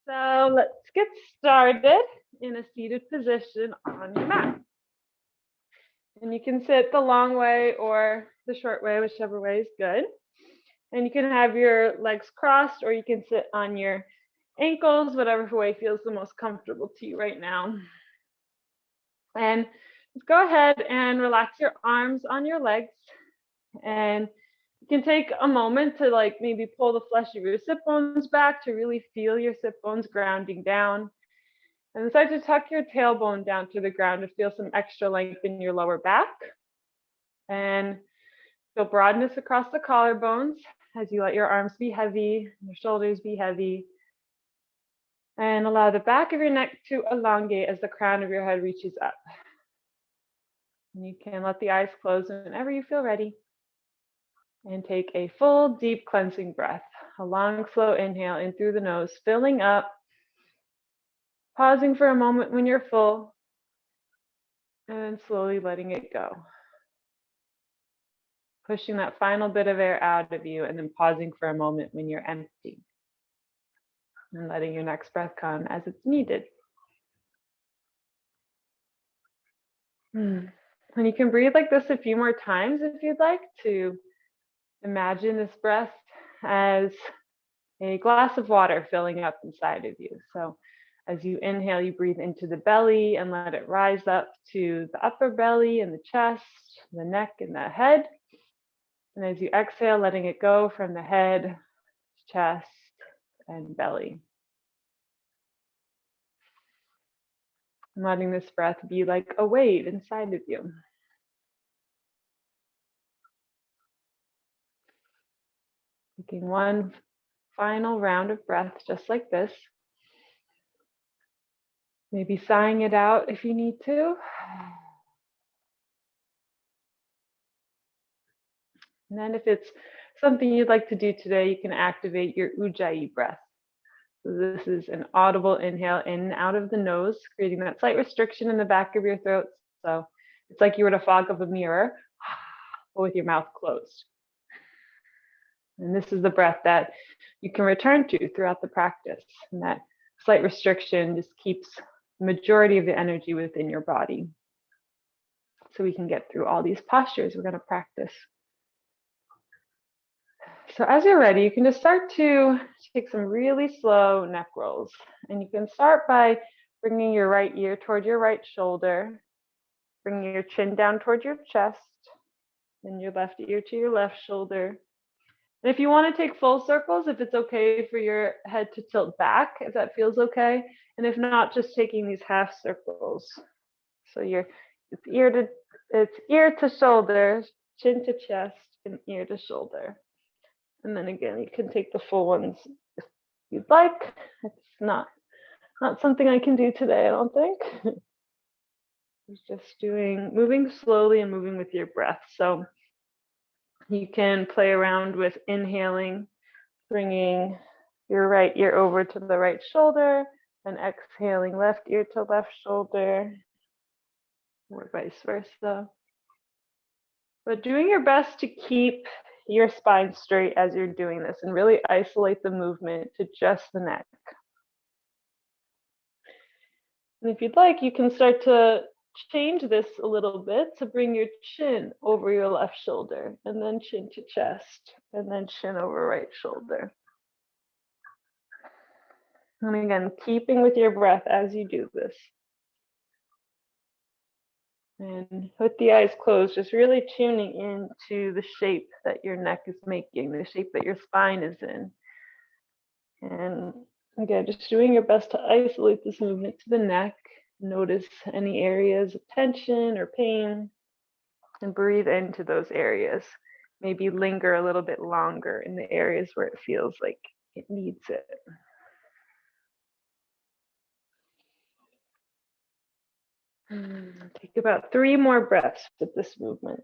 So let's get started in a seated position on your mat. And you can sit the long way or the short way, whichever way is good. And you can have your legs crossed, or you can sit on your ankles, whatever way feels the most comfortable to you right now. And just go ahead and relax your arms on your legs. And you can take a moment to maybe pull the flesh of your sit bones back to really feel your sit bones grounding down. And start to tuck your tailbone down to the ground to feel some extra length in your lower back. And feel broadness across the collarbones as you let your arms be heavy, your shoulders be heavy. And allow the back of your neck to elongate as the crown of your head reaches up. And you can let the eyes close whenever you feel ready. And take a full, deep cleansing breath. A long, slow inhale in through the nose, filling up. Pausing for a moment when you're full. And then slowly letting it go. Pushing that final bit of air out of you, and then pausing for a moment when you're empty. And letting your next breath come as it's needed. And you can breathe like this a few more times if you'd like, to imagine this breath as a glass of water filling up inside of you. So as you inhale, you breathe into the belly and let it rise up to the upper belly and the chest, the neck and the head. And as you exhale, letting it go from the head, chest, and belly. And letting this breath be like a wave inside of you. Taking one final round of breath just like this. Maybe sighing it out if you need to. And then if it's something you'd like to do today, you can activate your Ujjayi Breath. So this is an audible inhale in and out of the nose, creating that slight restriction in the back of your throat. So it's like you were to fog up a mirror, but with your mouth closed. And this is the breath that you can return to throughout the practice. And that slight restriction just keeps the majority of the energy within your body. So we can get through all these postures we're going to practice. So as you're ready, you can just start to take some really slow neck rolls. And you can start by bringing your right ear toward your right shoulder, bringing your chin down toward your chest, and your left ear to your left shoulder. And if you want to take full circles, if it's okay for your head to tilt back, if that feels okay. And if not, just taking these half circles. So it's ear to shoulder, chin to chest, and ear to shoulder. And then again, you can take the full ones if you'd like. It's not something I can do today, I don't think. It's just moving slowly and moving with your breath. So you can play around with inhaling, bringing your right ear over to the right shoulder, and exhaling left ear to left shoulder, or vice versa. But doing your best to keep your spine straight as you're doing this and really isolate the movement to just the neck. And if you'd like, you can start to change this a little bit to bring your chin over your left shoulder, and then chin to chest, and then chin over right shoulder. And again, keeping with your breath as you do this. And with the eyes closed, just really tuning into the shape that your neck is making, the shape that your spine is in. And again, just doing your best to isolate this movement to the neck. Notice any areas of tension or pain, and breathe into those areas. Maybe linger a little bit longer in the areas where it feels like it needs it. Take about 3 more breaths with this movement.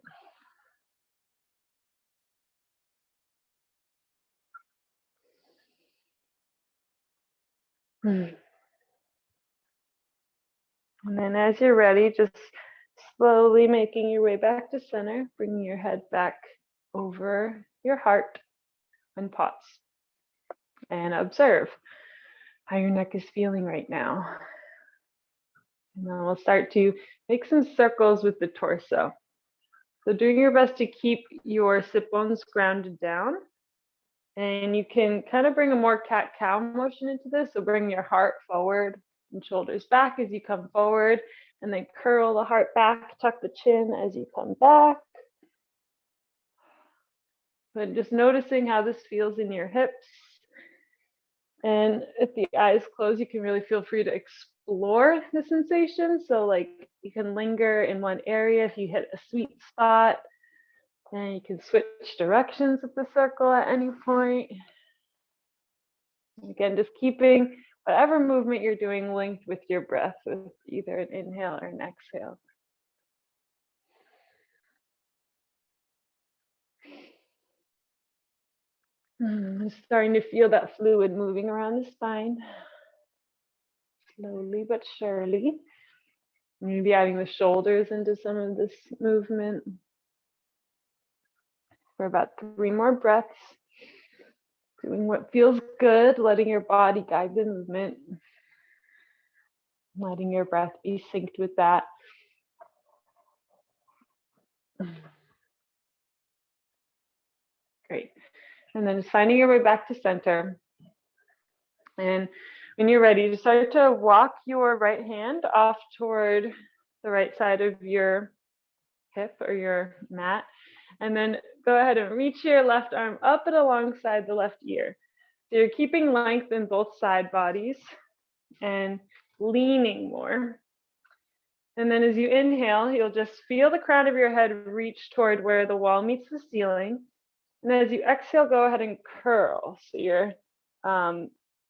And then as you're ready, just slowly making your way back to center, bringing your head back over your heart, and pause and observe. how your neck is feeling right now. And then we'll start to make some circles with the torso. So doing your best to keep your sit bones grounded down. And you can kind of bring a more cat-cow motion into this. So bring your heart forward and shoulders back as you come forward, and then curl the heart back, tuck the chin as you come back. But just noticing how this feels in your hips. And if the eyes close, you can really feel free to explore the sensation. So like you can linger in one area if you hit a sweet spot, and you can switch directions with the circle at any point. Again, just keeping whatever movement you're doing linked with your breath with either an inhale or an exhale. Starting to feel that fluid moving around the spine. Slowly but surely. Maybe adding the shoulders into some of this movement. For about 3 more breaths. Doing what feels good, letting your body guide the movement. Letting your breath be synced with that. Great. And then just finding your way back to center. And when you're ready, just start to walk your right hand off toward the right side of your hip or your mat. And then go ahead and reach your left arm up and alongside the left ear. So you're keeping length in both side bodies and leaning more. And then as you inhale, you'll just feel the crown of your head reach toward where the wall meets the ceiling. And then as you exhale, go ahead and curl. So you're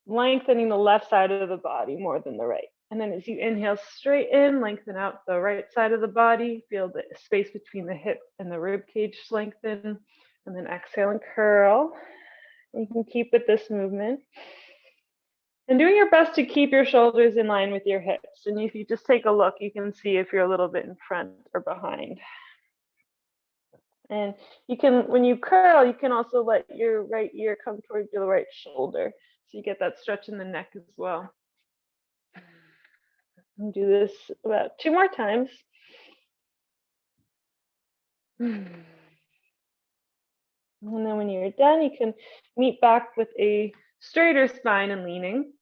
lengthening the left side of the body more than the right. And then as you inhale, straighten, lengthen out the right side of the body. Feel the space between the hip and the rib cage lengthen. And then exhale and curl. You can keep with this movement. And doing your best to keep your shoulders in line with your hips. And if you just take a look, you can see if you're a little bit in front or behind. And you can, when you curl, you can also let your right ear come towards your right shoulder. So you get that stretch in the neck as well. And do this about 2 more times. And then when you're done, you can meet back with a straighter spine and leaning.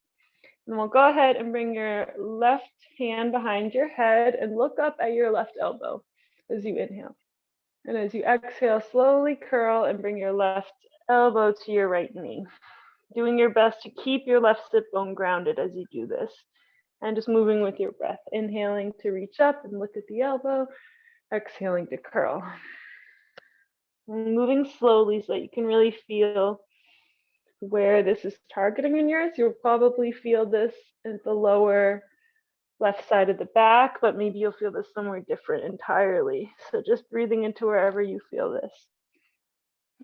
And we'll go ahead and bring your left hand behind your head and look up at your left elbow as you inhale. And as you exhale, slowly curl and bring your left elbow to your right knee. Doing your best to keep your left sit bone grounded as you do this. And just moving with your breath. Inhaling to reach up and look at the elbow. Exhaling to curl. And moving slowly so that you can really feel where this is targeting in yours. You'll probably feel this at the lower left side of the back, but maybe you'll feel this somewhere different entirely. So just breathing into wherever you feel this.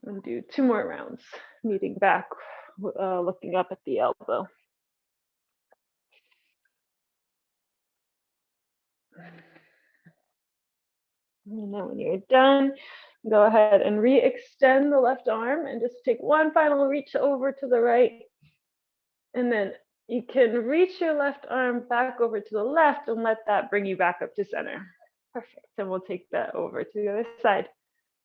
And do 2 more rounds, meeting back, looking up at the elbow. And then when you're done, go ahead and re-extend the left arm and just take one final reach over to the right. And then you can reach your left arm back over to the left and let that bring you back up to center. Perfect. And we'll take that over to the other side.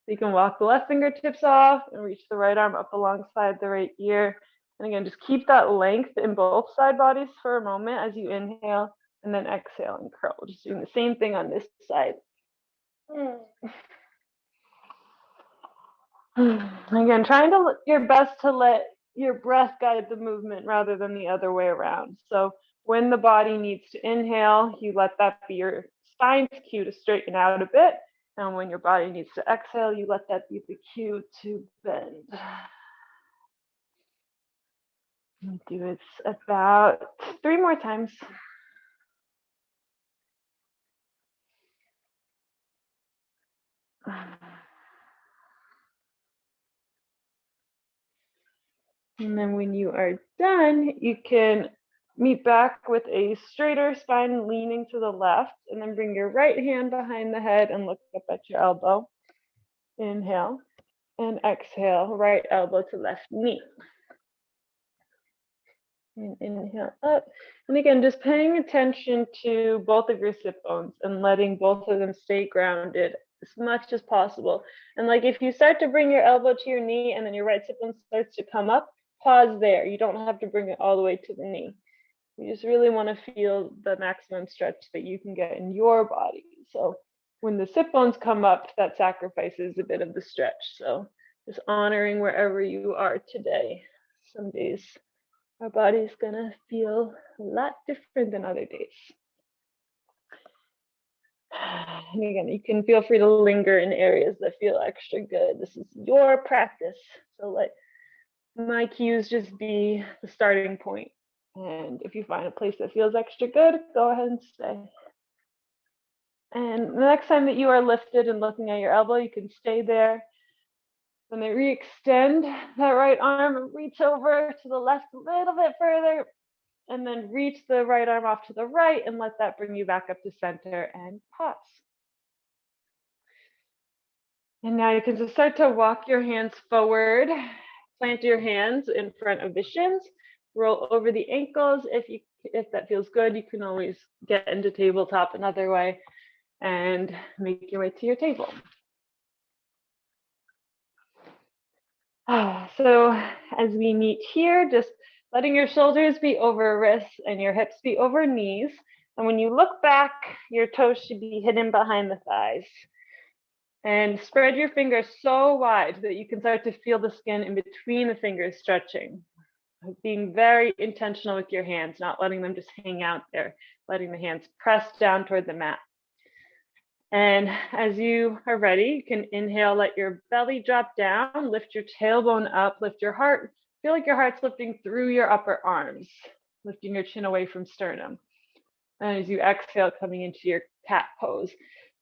So you can walk the left fingertips off and reach the right arm up alongside the right ear. And again, just keep that length in both side bodies for a moment as you inhale and then exhale and curl. Just doing the same thing on this side. Again, trying to your best to let your breath guide the movement rather than the other way around. So when the body needs to inhale, you let that be your spine's cue to straighten out a bit. And when your body needs to exhale, you let that be the cue to bend. Do it about 3 more times. And then when you are done, you can meet back with a straighter spine leaning to the left, and then bring your right hand behind the head and look up at your elbow. Inhale and exhale, right elbow to left knee. And inhale up. And again, just paying attention to both of your sit bones and letting both of them stay grounded as much as possible. And like if you start to bring your elbow to your knee and then your right sit bone starts to come up, pause there. You don't have to bring it all the way to the knee. You just really want to feel the maximum stretch that you can get in your body. So when the sit bones come up, that sacrifices a bit of the stretch. So just honoring wherever you are today. Some days our body's gonna feel a lot different than other days. And again, you can feel free to linger in areas that feel extra good. This is your practice. So let my cues just be the starting point. And if you find a place that feels extra good, go ahead and stay. And the next time that you are lifted and looking at your elbow, you can stay there. Then re-extend that right arm and reach over to the left a little bit further. And then reach the right arm off to the right and let that bring you back up to center and pause. And now you can just start to walk your hands forward. Plant your hands in front of the shins. Roll over the ankles. If that feels good, you can always get into tabletop another way and make your way to your table. So as we meet here, just letting your shoulders be over wrists and your hips be over knees. And when you look back, your toes should be hidden behind the thighs. And spread your fingers so wide that you can start to feel the skin in between the fingers stretching. Being very intentional with your hands, not letting them just hang out there, letting the hands press down toward the mat. And as you are ready, you can inhale, let your belly drop down, lift your tailbone up, lift your heart. Feel like your heart's lifting through your upper arms, lifting your chin away from sternum. And as you exhale, coming into your cat pose,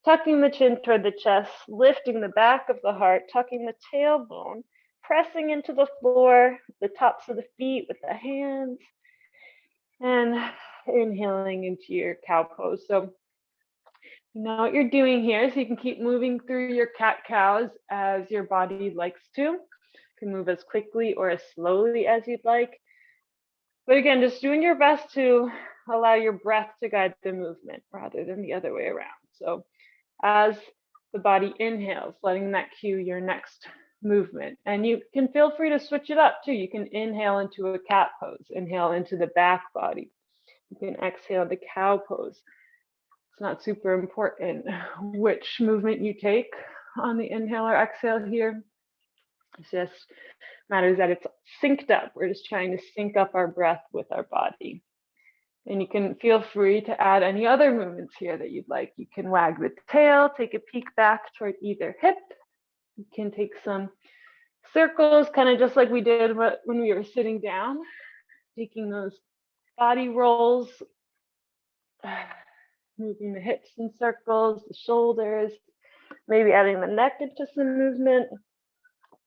tucking the chin toward the chest, lifting the back of the heart, tucking the tailbone, pressing into the floor, the tops of the feet with the hands, and inhaling into your cow pose. So you know what you're doing here, so you can keep moving through your cat-cows as your body likes to. You can move as quickly or as slowly as you'd like. But again, just doing your best to allow your breath to guide the movement rather than the other way around. So as the body inhales, letting that cue your next movement. And you can feel free to switch it up too. You can inhale into a cat pose, inhale into the back body. You can exhale the cow pose. It's not super important which movement you take on the inhale or exhale here. It just matters that it's synced up. We're just trying to sync up our breath with our body. And you can feel free to add any other movements here that you'd like. You can wag the tail, take a peek back toward either hip. You can take some circles, kind of just like we did when we were sitting down, taking those body rolls, moving the hips in circles, the shoulders, maybe adding the neck into some movement.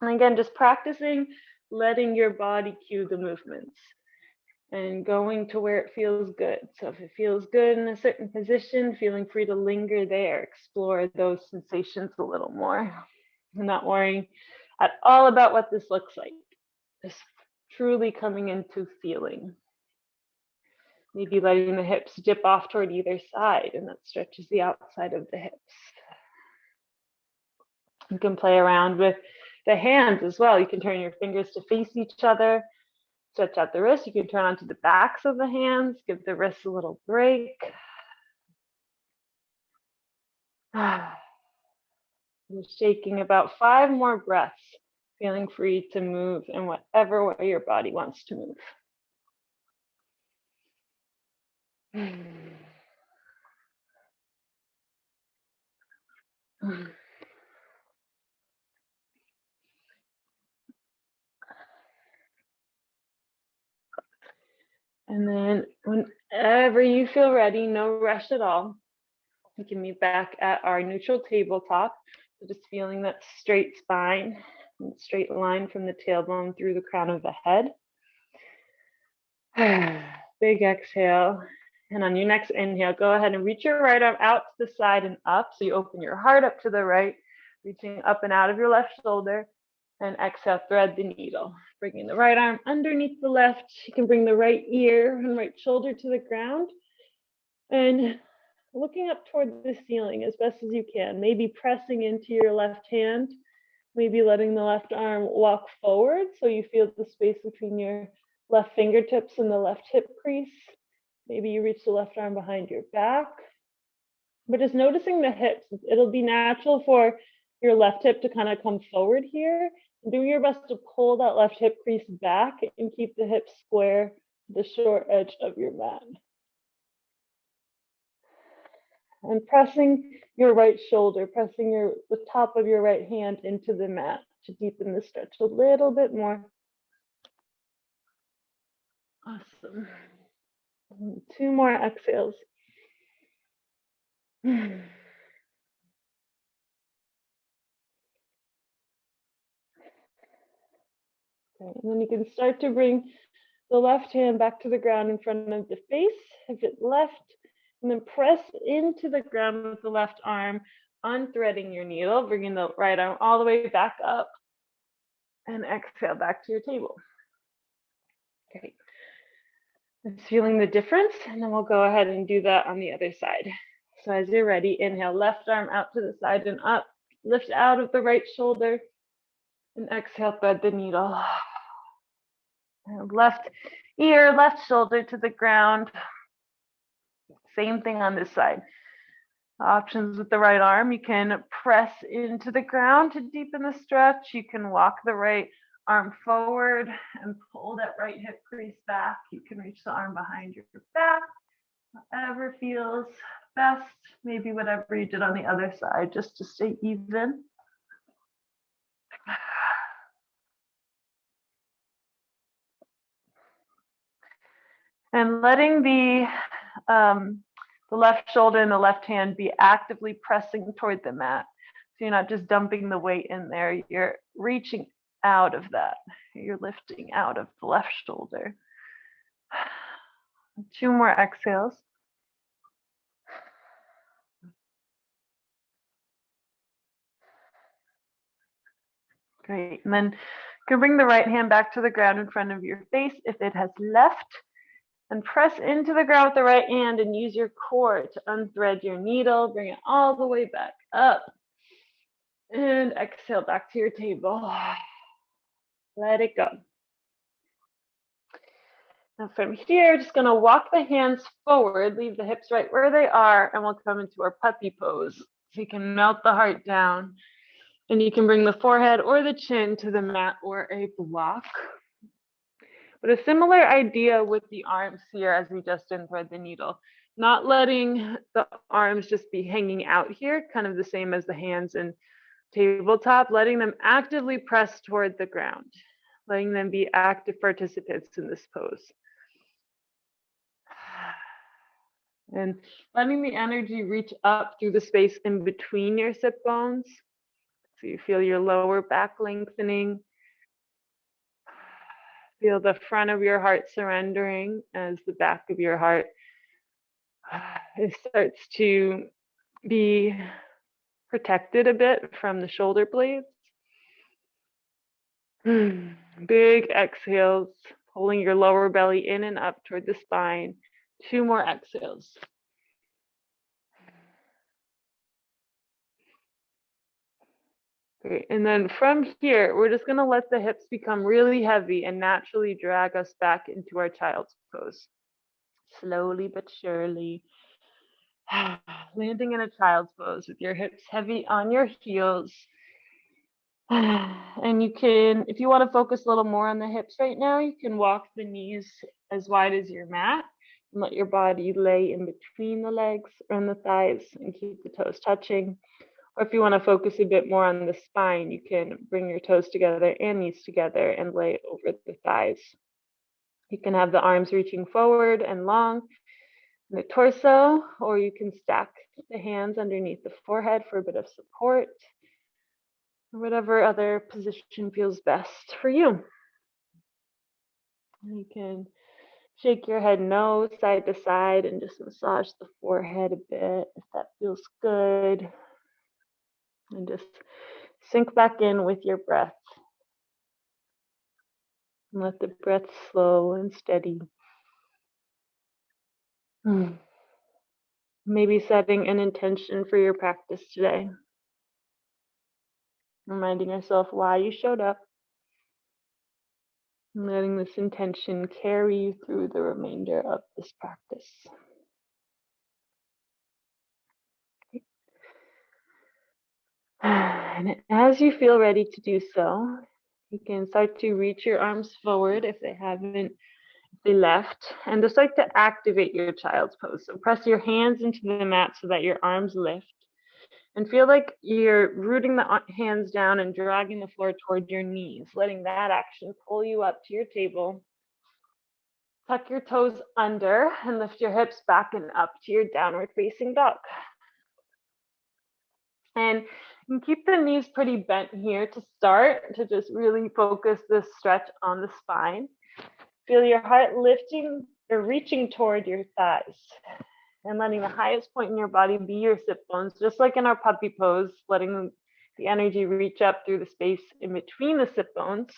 And again, just practicing letting your body cue the movements and going to where it feels good. So if it feels good in a certain position, feeling free to linger there, explore those sensations a little more. I'm not worrying at all about what this looks like. Just truly coming into feeling. Maybe letting the hips dip off toward either side, and that stretches the outside of the hips. You can play around with the hands as well. You can turn your fingers to face each other, stretch out the wrists. You can turn onto the backs of the hands, give the wrists a little break. Just taking about 5 more breaths, feeling free to move in whatever way your body wants to move. And then whenever you feel ready, no rush at all, we can meet back at our neutral tabletop. So just feeling that straight spine, and straight line from the tailbone through the crown of the head. Big exhale. And on your next inhale, go ahead and reach your right arm out to the side and up. So you open your heart up to the right, reaching up and out of your left shoulder. And exhale, thread the needle. Bringing the right arm underneath the left. You can bring the right ear and right shoulder to the ground. And looking up toward the ceiling as best as you can. Maybe pressing into your left hand. Maybe letting the left arm walk forward so you feel the space between your left fingertips and the left hip crease. Maybe you reach the left arm behind your back. But just noticing the hips. It'll be natural for your left hip to kind of come forward here. Do your best to pull that left hip crease back and keep the hips square to the short edge of your mat. And pressing your right shoulder, pressing the top of your right hand into the mat to deepen the stretch a little bit more. Awesome. 2 more exhales. Okay, and then you can start to bring the left hand back to the ground in front of the face, if it left, and then press into the ground with the left arm, unthreading your needle, bringing the right arm all the way back up, and exhale back to your table. Great. Just feeling the difference, and then we'll go ahead and do that on the other side. So as you're ready, inhale, left arm out to the side and up, lift out of the right shoulder, and exhale, thread the needle. And left ear, left shoulder to the ground. Same thing on this side. Options with the right arm, you can press into the ground to deepen the stretch. You can walk the right arm forward and pull that right hip crease back. You can reach the arm behind your back, whatever feels best. Maybe whatever you did on the other side, just to stay even. And letting the left shoulder and the left hand be actively pressing toward the mat. So you're not just dumping the weight in there, you're reaching out of that. You're lifting out of the left shoulder. 2 more exhales. Great, and then you can bring the right hand back to the ground in front of your face if it has left, and press into the ground with the right hand and use your core to unthread your needle, bring it all the way back up, and exhale back to your table. Let it go. Now from here, just gonna walk the hands forward, leave the hips right where they are, and we'll come into our puppy pose. So you can melt the heart down, and you can bring the forehead or the chin to the mat or a block. But a similar idea with the arms here as we just unthread the needle, not letting the arms just be hanging out here, kind of the same as the hands in tabletop, letting them actively press toward the ground, letting them be active participants in this pose. And letting the energy reach up through the space in between your sit bones. So you feel your lower back lengthening. Feel the front of your heart surrendering as the back of your heart it starts to be protected a bit from the shoulder blades. Big exhales, pulling your lower belly in and up toward the spine. 2 more exhales. Great. And then from here, we're just going to let the hips become really heavy and naturally drag us back into our child's pose. Slowly but surely. Landing in a child's pose with your hips heavy on your heels. And you can, if you want to focus a little more on the hips right now, you can walk the knees as wide as your mat and let your body lay in between the legs and the thighs and keep the toes touching. Or if you want to focus a bit more on the spine, you can bring your toes together and knees together and lay over the thighs. You can have the arms reaching forward and long in the torso, or you can stack the hands underneath the forehead for a bit of support. Whatever other position feels best for you. You can shake your head no side to side and just massage the forehead a bit if that feels good. And just sink back in with your breath. And let the breath slow and steady. Maybe setting an intention for your practice today. Reminding yourself why you showed up. And letting this intention carry you through the remainder of this practice. And as you feel ready to do so, you can start to reach your arms forward if they left, and just like to activate your child's pose. So press your hands into the mat so that your arms lift, and feel like you're rooting the hands down and dragging the floor toward your knees, letting that action pull you up to your table. Tuck your toes under and lift your hips back and up to your downward facing dog. And you can keep the knees pretty bent here to start, to just really focus this stretch on the spine. Feel your heart lifting or reaching toward your thighs, and letting the highest point in your body be your sit bones, just like in our puppy pose, letting the energy reach up through the space in between the sit bones,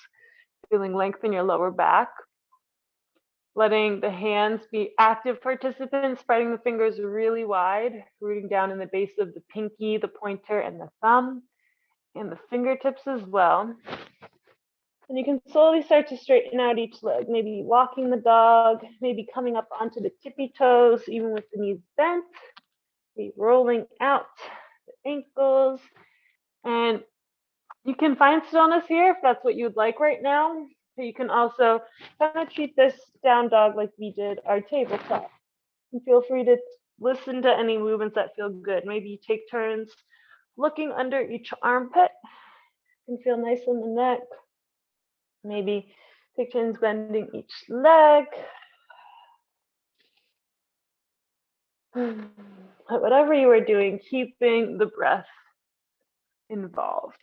feeling length in your lower back. Letting the hands be active participants, spreading the fingers really wide, rooting down in the base of the pinky, the pointer, and the thumb, and the fingertips as well. And you can slowly start to straighten out each leg, maybe walking the dog, maybe coming up onto the tippy toes, even with the knees bent, maybe rolling out the ankles. And you can find stillness here if that's what you'd like right now. But you can also kind of treat this down dog like we did our tabletop. And feel free to listen to any movements that feel good. Maybe you take turns looking under each armpit and feel nice on the neck. Maybe take turns bending each leg. But whatever you are doing, keeping the breath involved.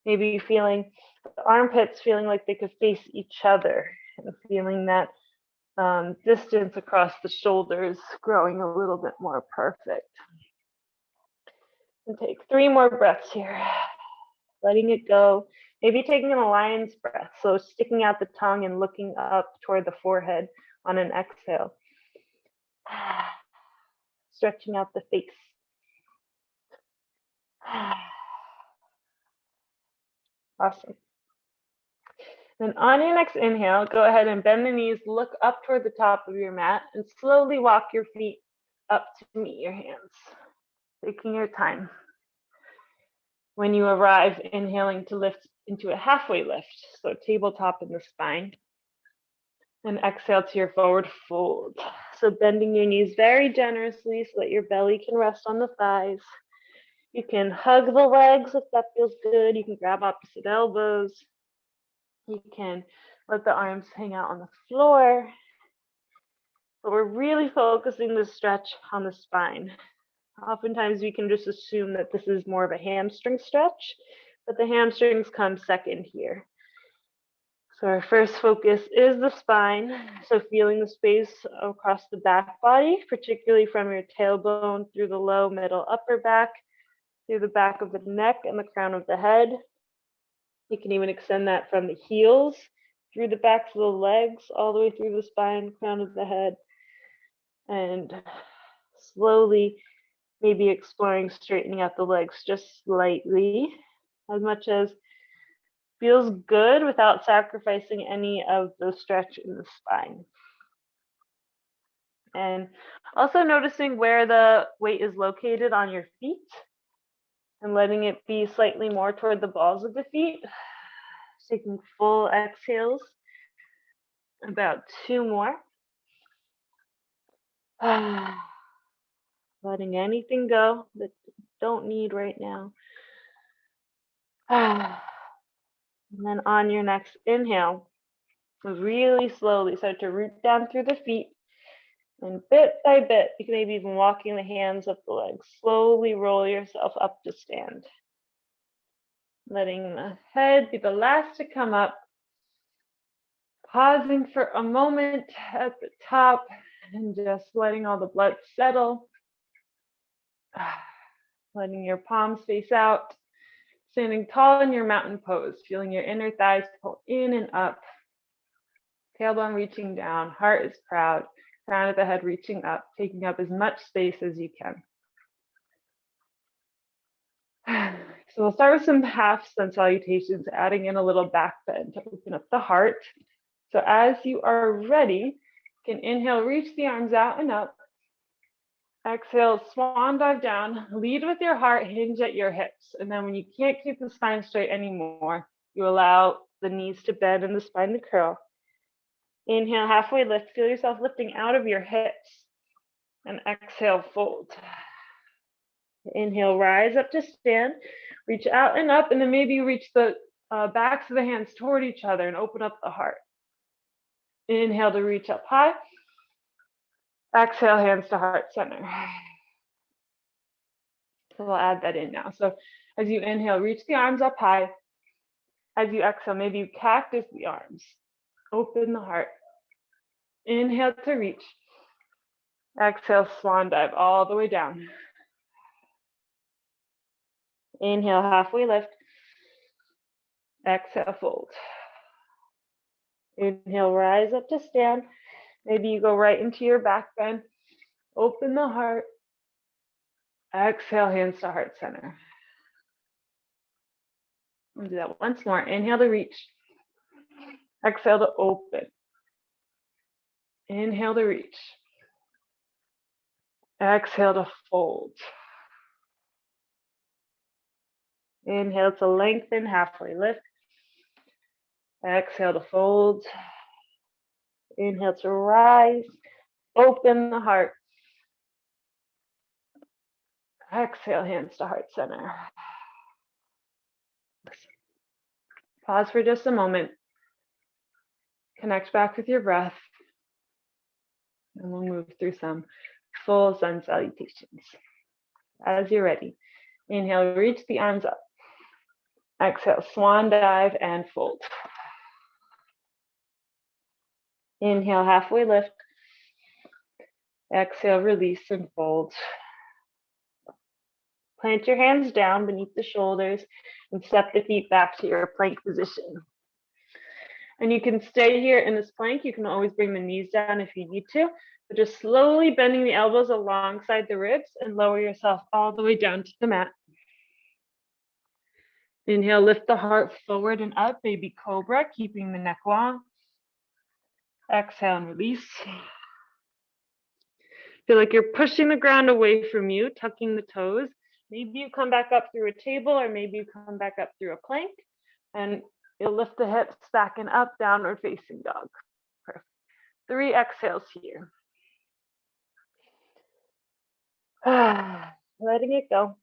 Maybe feeling the armpits feeling like they could face each other, and feeling that distance across the shoulders growing a little bit more perfect. And take 3 more breaths here. Letting it go. Maybe taking a lion's breath, so sticking out the tongue and looking up toward the forehead on an exhale. Stretching out the face. Awesome. Then on your next inhale, go ahead and bend the knees, look up toward the top of your mat, and slowly walk your feet up to meet your hands, taking your time. When you arrive, inhaling to lift into a halfway lift, so tabletop in the spine. And exhale to your forward fold. So bending your knees very generously so that your belly can rest on the thighs. You can hug the legs if that feels good. You can grab opposite elbows. You can let the arms hang out on the floor. But we're really focusing the stretch on the spine. Oftentimes we can just assume that this is more of a hamstring stretch, but the hamstrings come second here. So our first focus is the spine. So feeling the space across the back body, particularly from your tailbone through the low, middle, upper back, through the back of the neck and the crown of the head. You can even extend that from the heels through the backs of the legs, all the way through the spine, crown of the head. And slowly, maybe exploring straightening out the legs just slightly, as much as feels good without sacrificing any of the stretch in the spine. And also noticing where the weight is located on your feet and letting it be slightly more toward the balls of the feet. Taking full exhales, about 2 more. Letting anything go that you don't need right now. And then on your next inhale, really slowly start to root down through the feet. And bit by bit, you can maybe even walking the hands up the legs. Slowly roll yourself up to stand. Letting the head be the last to come up. Pausing for a moment at the top and just letting all the blood settle. Letting your palms face out. Standing tall in your mountain pose, feeling your inner thighs pull in and up. Tailbone reaching down, heart is proud, crown of the head reaching up, taking up as much space as you can. So we'll start with some half sun salutations, adding in a little back bend to open up the heart. So as you are ready, you can inhale, reach the arms out and up. Exhale, swan dive down, lead with your heart, hinge at your hips. And then when you can't keep the spine straight anymore, you allow the knees to bend and the spine to curl. Inhale, halfway lift, feel yourself lifting out of your hips. And exhale, fold. Inhale, rise up to stand, reach out and up, and then maybe you reach the backs of the hands toward each other and open up the heart. Inhale to reach up high. Exhale, hands to heart center. So we'll add that in now. So as you inhale, reach the arms up high. As you exhale, maybe you cactus the arms. Open the heart. Inhale to reach. Exhale, swan dive all the way down. Inhale, halfway lift. Exhale, fold. Inhale, rise up to stand. Maybe you go right into your back bend. Open the heart. Exhale, hands to heart center. We'll do that once more. Inhale to reach. Exhale to open. Inhale to reach. Exhale to fold. Inhale to lengthen, halfway lift. Exhale to fold. Inhale to rise. Open the heart. Exhale, hands to heart center. Pause for just a moment. Connect back with your breath. And we'll move through some full sun salutations. As you're ready, inhale, reach the arms up. Exhale, swan dive and fold. Inhale, halfway lift. Exhale, release and fold. Plant your hands down beneath the shoulders and step the feet back to your plank position. And you can stay here in this plank. You can always bring the knees down if you need to, but just slowly bending the elbows alongside the ribs and lower yourself all the way down to the mat. Inhale, lift the heart forward and up, baby cobra, keeping the neck long. Exhale and release. Feel like you're pushing the ground away from you, tucking the toes. Maybe you come back up through a table, or maybe you come back up through a plank, and you'll lift the hips back and up, downward facing dog. Perfect. 3 exhales here. Letting it go.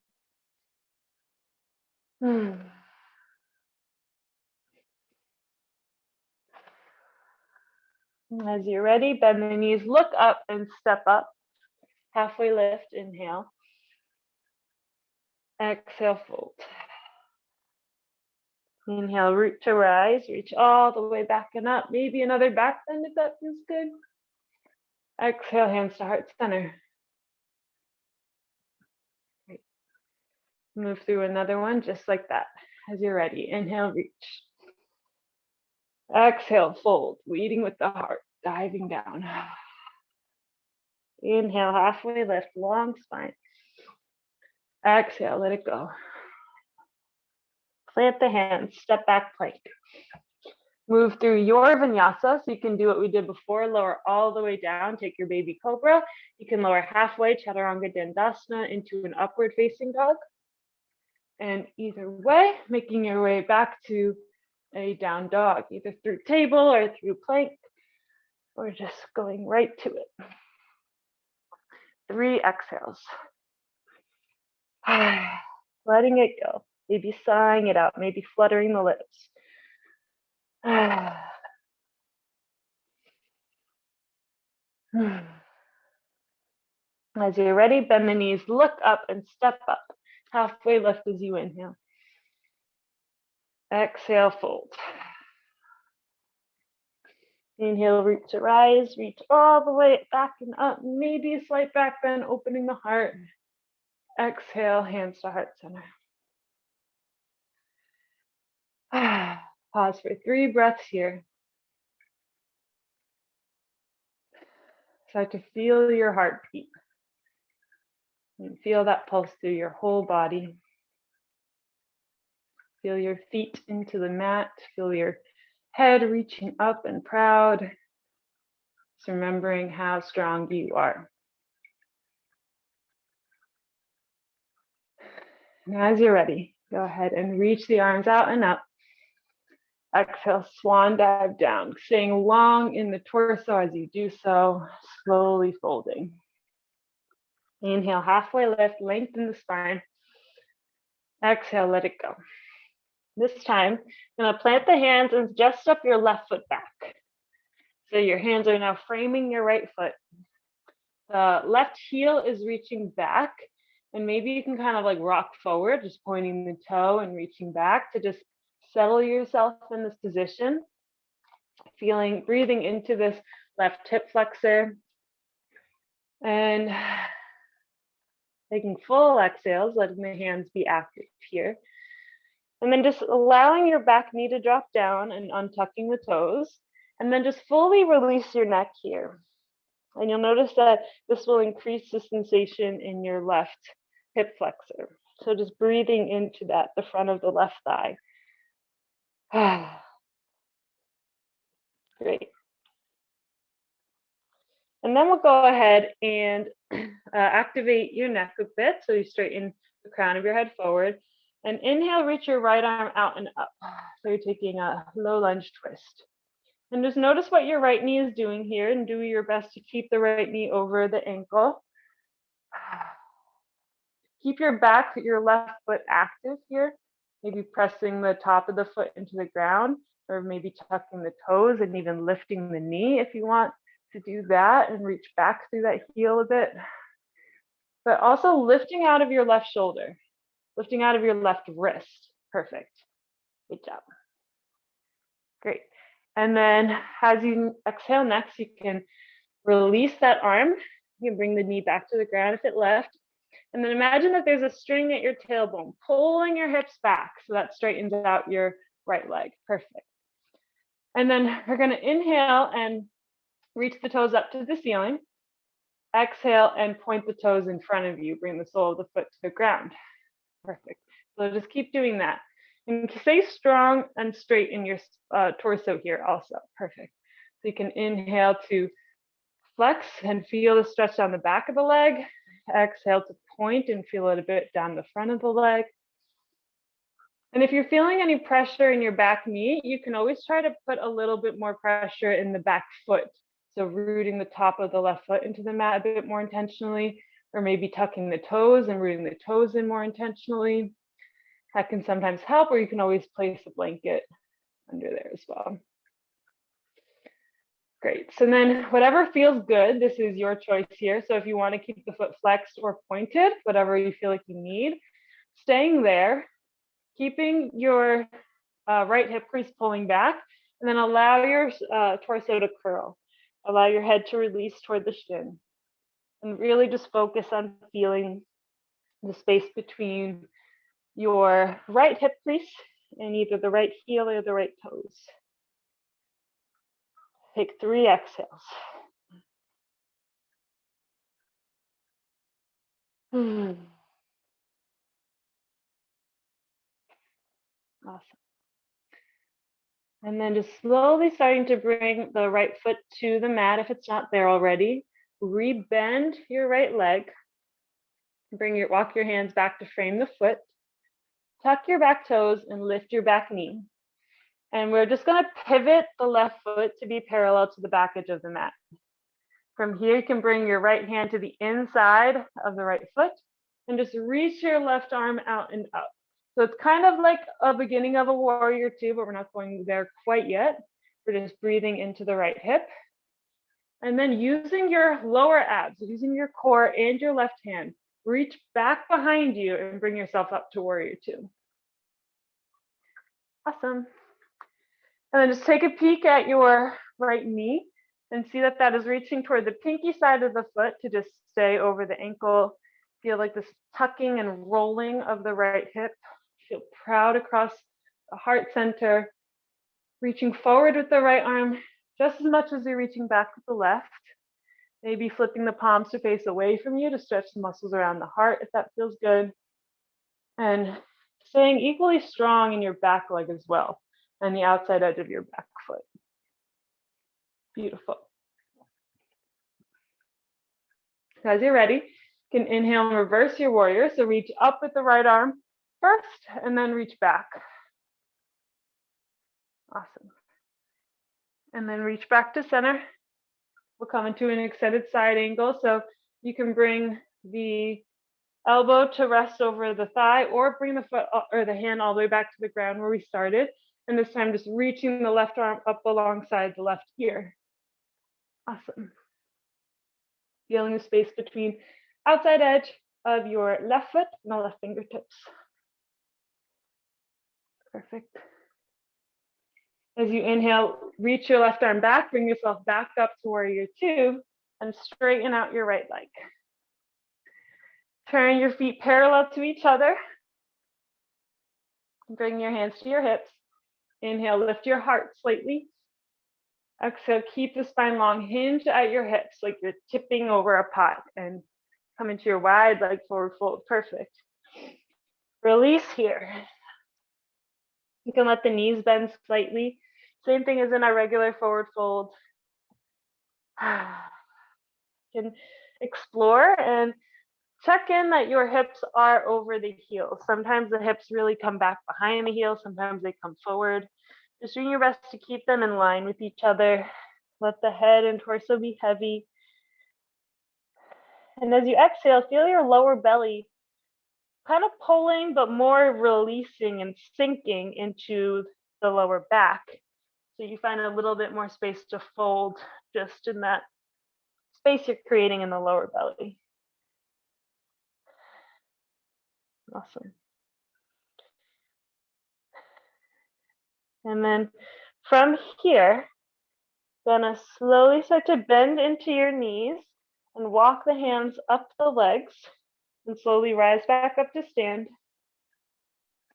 As you're ready, bend the knees, look up and step up. Halfway lift, inhale. Exhale, fold. Inhale, root to rise, reach all the way back and up. Maybe another back bend if that feels good. Exhale, hands to heart center. Great. Move through another one just like that. As you're ready, inhale, reach. Exhale, fold, leading with the heart, diving down. Inhale, halfway lift, long spine. Exhale, let it go. Plant the hands, step back plank. Move through your vinyasa, so you can do what we did before, lower all the way down, take your baby cobra. You can lower halfway, chaturanga dandasana, into an upward facing dog. And either way, making your way back to a down dog, either through table or through plank, or just going right to it. 3 exhales. Letting it go. Maybe sighing it out, maybe fluttering the lips. As you're ready, bend the knees, look up and step up. Halfway lift as you inhale. Exhale, fold. Inhale, root to rise, reach all the way back and up. Maybe a slight back bend, opening the heart. Exhale, hands to heart center. Pause for 3 breaths here. Start to feel your heartbeat. And feel that pulse through your whole body. Feel your feet into the mat. Feel your head reaching up and proud. Just remembering how strong you are. And as you're ready, go ahead and reach the arms out and up. Exhale, swan dive down, staying long in the torso as you do so, slowly folding. Inhale, halfway lift, lengthen the spine. Exhale, let it go. This time, you're gonna plant the hands and just step your left foot back. So your hands are now framing your right foot. The left heel is reaching back, and maybe you can kind of like rock forward, just pointing the toe and reaching back to just settle yourself in this position. Breathing into this left hip flexor. And taking full exhales, letting the hands be active here. And then just allowing your back knee to drop down and untucking the toes. And then just fully release your neck here. And you'll notice that this will increase the sensation in your left hip flexor. So just breathing into that, the front of the left thigh. Great. And then we'll go ahead and activate your neck a bit. So you straighten the crown of your head forward. And inhale, reach your right arm out and up. So you're taking a low lunge twist. And just notice what your right knee is doing here and do your best to keep the right knee over the ankle. Keep your left foot active here. Maybe pressing the top of the foot into the ground, or maybe tucking the toes and even lifting the knee if you want to do that and reach back through that heel a bit. But also lifting out of your left shoulder, lifting out of your left wrist. Perfect. Good job. Great. And then as you exhale next, you can release that arm. You can bring the knee back to the ground if it left. And then imagine that there's a string at your tailbone, pulling your hips back so that straightens out your right leg. Perfect. And then we're going to inhale and reach the toes up to the ceiling. Exhale and point the toes in front of you. Bring the sole of the foot to the ground. Perfect. So just keep doing that. And stay strong and straight in your torso here also. Perfect. So you can inhale to flex and feel the stretch down the back of the leg. Exhale to point and feel it a bit down the front of the leg. And if you're feeling any pressure in your back knee, you can always try to put a little bit more pressure in the back foot. So rooting the top of the left foot into the mat a bit more intentionally, or maybe tucking the toes and rooting the toes in more intentionally. That can sometimes help, or you can always place a blanket under there as well. Great. So then whatever feels good, this is your choice here. So if you want to keep the foot flexed or pointed, whatever you feel like you need, staying there, keeping your right hip crease pulling back, and then allow your torso to curl. Allow your head to release toward the shin. And really just focus on feeling the space between your right hip crease and either the right heel or the right toes. Take 3 exhales. Awesome. And then just slowly starting to bring the right foot to the mat if it's not there already. Rebend your right leg. Walk your hands back to frame the foot. Tuck your back toes and lift your back knee. And we're just going to pivot the left foot to be parallel to the back edge of the mat. From here, you can bring your right hand to the inside of the right foot and just reach your left arm out and up. So it's kind of like a beginning of a warrior two, but we're not going there quite yet. We're just breathing into the right hip. And then using your lower abs, using your core and your left hand, reach back behind you and bring yourself up to warrior two. Awesome. And then just take a peek at your right knee and see that that is reaching toward the pinky side of the foot to just stay over the ankle. Feel like this tucking and rolling of the right hip. Feel proud across the heart center, reaching forward with the right arm just as much as you're reaching back with the left. Maybe flipping the palms to face away from you to stretch the muscles around the heart if that feels good. And staying equally strong in your back leg as well, and the outside edge of your back foot. Beautiful. As you're ready, you can inhale and reverse your warrior. So reach up with the right arm first, and then reach back. Awesome. And then reach back to center. We'll come into an extended side angle. So you can bring the elbow to rest over the thigh, or bring the foot or the hand all the way back to the ground where we started. And this time just reaching the left arm up alongside the left ear. Awesome. Feeling the space between outside edge of your left foot and the left fingertips. Perfect. As you inhale, reach your left arm back, bring yourself back up to warrior two, and straighten out your right leg. Turn your feet parallel to each other. Bring your hands to your hips. Inhale, lift your heart slightly. Exhale, keep the spine long, hinge at your hips like you're tipping over a pot, and come into your wide leg forward fold. Perfect. Release here. You can let the knees bend slightly. Same thing as in our regular forward fold. You can explore and check in that your hips are over the heels. Sometimes the hips really come back behind the heels. Sometimes they come forward. Just doing your best to keep them in line with each other. Let the head and torso be heavy. And as you exhale, feel your lower belly kind of pulling, but more releasing and sinking into the lower back. So you find a little bit more space to fold just in that space you're creating in the lower belly. Awesome. And then from here, gonna slowly start to bend into your knees and walk the hands up the legs and slowly rise back up to stand.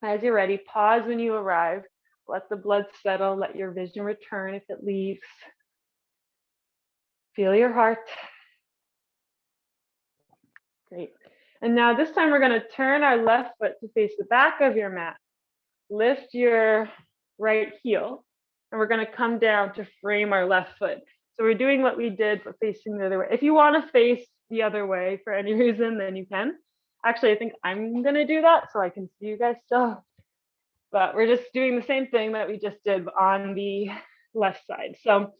As you're ready, pause when you arrive. Let the blood settle, let your vision return if it leaves. Feel your heart. Great. And now this time we're going to turn our left foot to face the back of your mat. Lift your right heel, and we're going to come down to frame our left foot. So we're doing what we did, but facing the other way. If you want to face the other way for any reason, then you can. Actually, I think I'm going to do that so I can see you guys still. But we're just doing the same thing that we just did on the left side. So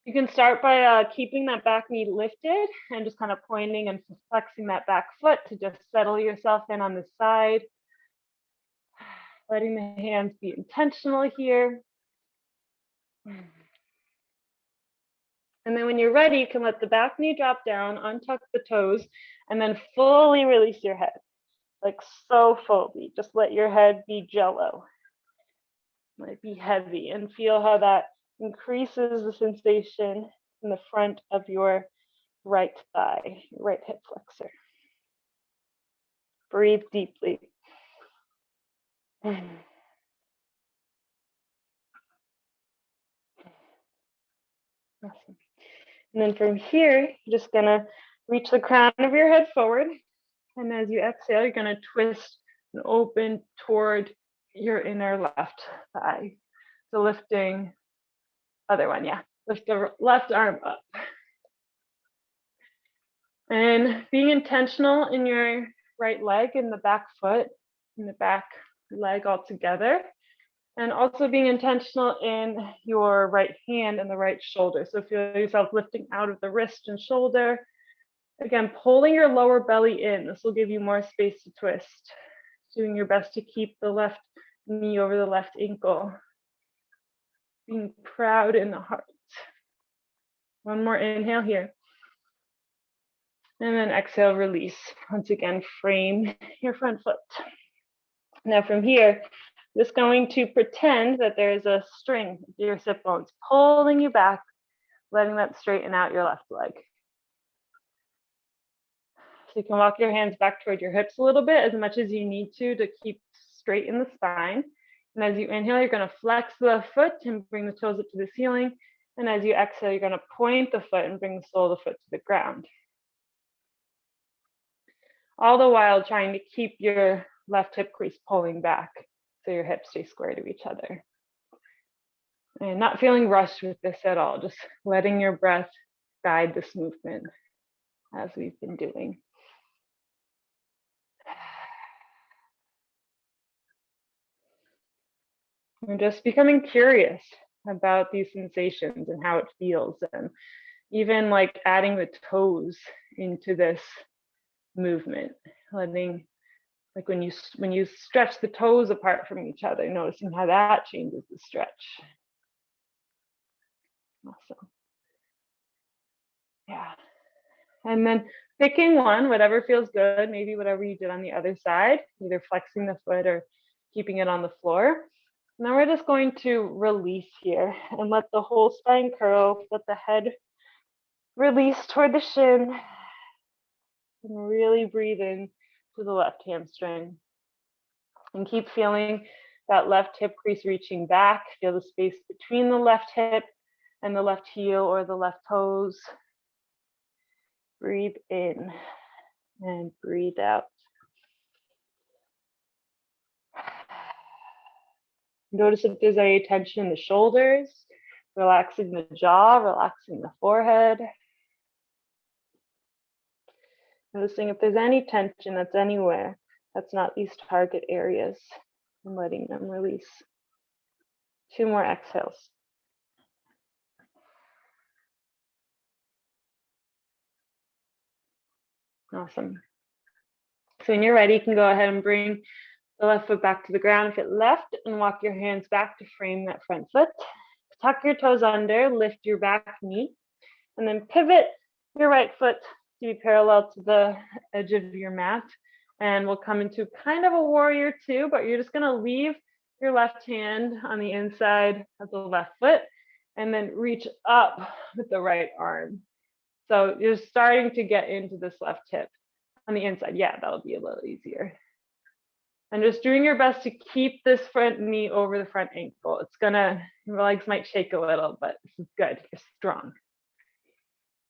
you can start by keeping that back knee lifted and just kind of pointing and flexing that back foot to just settle yourself in on the side. Letting the hands be intentional here. And then when you're ready, you can let the back knee drop down, untuck the toes, and then fully release your head. Like so fully. Just let your head be jello. Let it be heavy, and feel how that increases the sensation in the front of your right thigh, right hip flexor. Breathe deeply. Awesome. And then from here, you're just gonna reach the crown of your head forward. And as you exhale, you're gonna twist and open toward your inner left thigh. So lifting, other one, yeah. Lift the left arm up. And being intentional in your right leg and the back foot and the back leg all together. And also being intentional in your right hand and the right shoulder. So feel yourself lifting out of the wrist and shoulder. Again, pulling your lower belly in. This will give you more space to twist. Doing your best to keep the left knee over the left ankle. Being proud in the heart. One more inhale here. And then exhale, release. Once again, frame your front foot. Now from here, just going to pretend that there is a string to your sit bones pulling you back, letting that straighten out your left leg. So you can walk your hands back toward your hips a little bit, as much as you need to keep straight in the spine. And as you inhale, you're going to flex the foot and bring the toes up to the ceiling. And as you exhale, you're going to point the foot and bring the sole of the foot to the ground. All the while trying to keep your left hip crease pulling back so your hips stay square to each other. And not feeling rushed with this at all, just letting your breath guide this movement as we've been doing. And just becoming curious about these sensations and how it feels, and even like adding the toes into this movement, letting, like when you stretch the toes apart from each other, noticing how that changes the stretch. Awesome. Yeah. And then picking one, whatever feels good, maybe whatever you did on the other side, either flexing the foot or keeping it on the floor. Now we're just going to release here and let the whole spine curl, let the head release toward the shin, and really breathe in to the left hamstring. And keep feeling that left hip crease reaching back. Feel the space between the left hip and the left heel or the left toes. Breathe in and breathe out. Notice if there's any tension in the shoulders, relaxing the jaw, relaxing the forehead. Noticing if there's any tension that's anywhere that's not these target areas, and letting them release. 2 more exhales. Awesome. So when you're ready, you can go ahead and bring the left foot back to the ground if it left, and walk your hands back to frame that front foot. Tuck your toes under, lift your back knee, and then pivot your right foot to be parallel to the edge of your mat. And we'll come into kind of a warrior 2, but you're just gonna leave your left hand on the inside of the left foot and then reach up with the right arm. So you're starting to get into this left hip on the inside. Yeah, that'll be a little easier. And just doing your best to keep this front knee over the front ankle. Your legs might shake a little, but this is good, you're strong.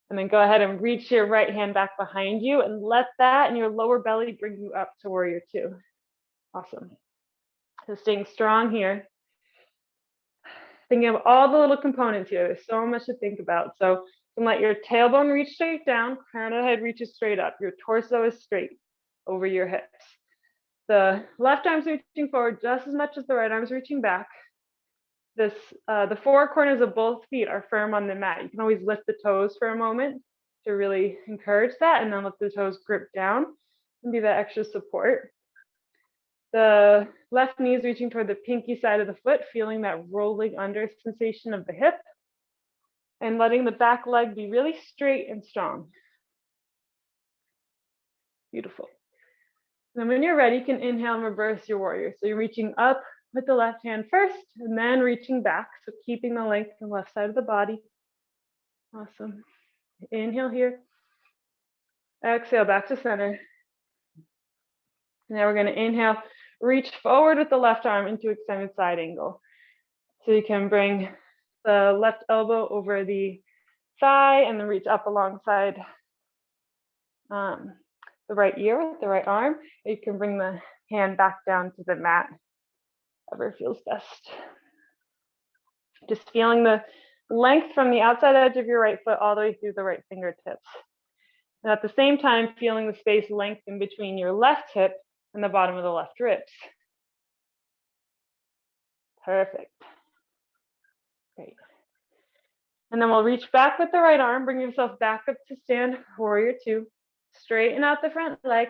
And then go ahead and reach your right hand back behind you and let that and your lower belly bring you up to warrior 2. Awesome. So staying strong here. Thinking of all the little components here. There's so much to think about. So you can let your tailbone reach straight down, crown of the head reaches straight up. Your torso is straight over your hips. The left arm's reaching forward just as much as the right arm's reaching back. The 4 corners of both feet are firm on the mat. You can always lift the toes for a moment to really encourage that, and then let the toes grip down and be that extra support. The left knee is reaching toward the pinky side of the foot, feeling that rolling under sensation of the hip, and letting the back leg be really straight and strong. Beautiful. And when you're ready, you can inhale and reverse your warrior. So you're reaching up with the left hand first, and then reaching back. So keeping the length on the left side of the body. Awesome. Inhale here. Exhale back to center. Now we're going to inhale, reach forward with the left arm into extended side angle. So you can bring the left elbow over the thigh and then reach up alongside the right ear with the right arm. Or you can bring the hand back down to the mat, whatever feels best. Just feeling the length from the outside edge of your right foot all the way through the right fingertips. And at the same time, feeling the space lengthen between your left hip and the bottom of the left ribs. Perfect. Great. And then we'll reach back with the right arm, bring yourself back up to stand, warrior 2. Straighten out the front leg.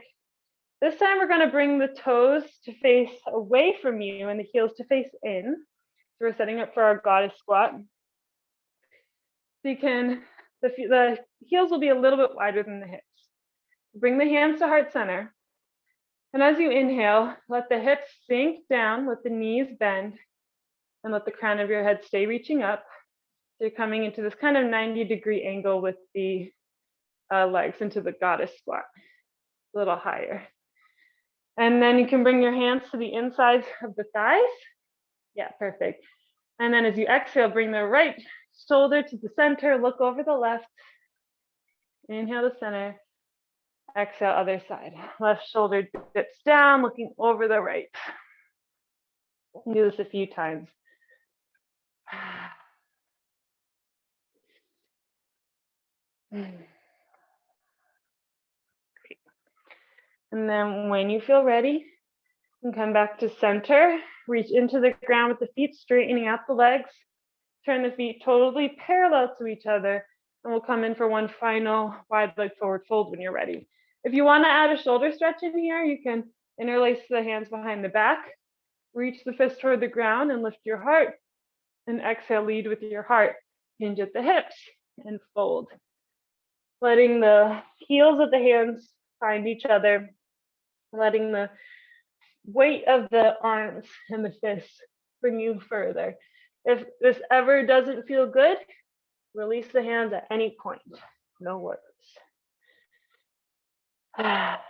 This time we're going to bring the toes to face away from you and the heels to face in. So we're setting up for our goddess squat. So you can, the heels will be a little bit wider than the hips. Bring the hands to heart center. And as you inhale, let the hips sink down, let the knees bend, and let the crown of your head stay reaching up. So you're coming into this kind of 90-degree angle with the legs into the goddess squat, a little higher. And then you can bring your hands to the insides of the thighs Yeah, perfect. And then as you exhale, bring the right shoulder to the center, look over the left. Inhale to center. Exhale, other side. Left shoulder dips down, looking over the right. Do this a few times. Great. And then when you feel ready, you can come back to center, reach into the ground with the feet, straightening out the legs, turn the feet totally parallel to each other, and we'll come in for one final wide leg forward fold when you're ready. If you want to add a shoulder stretch in here, you can interlace the hands behind the back, reach the fist toward the ground and lift your heart, and exhale, lead with your heart. Hinge at the hips and fold. Letting the heels of the hands find each other, letting the weight of the arms and the fists bring you further. If this ever doesn't feel good, release the hands at any point. No worries. But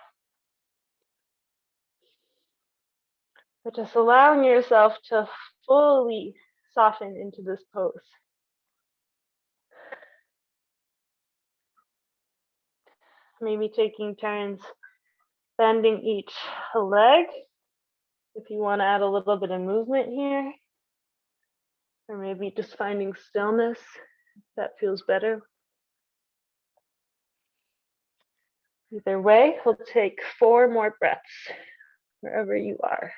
just allowing yourself to fully soften into this pose. Maybe taking turns bending each leg. If you want to add a little bit of movement here, or maybe just finding stillness, if that feels better. Either way, we'll take 4 more breaths wherever you are.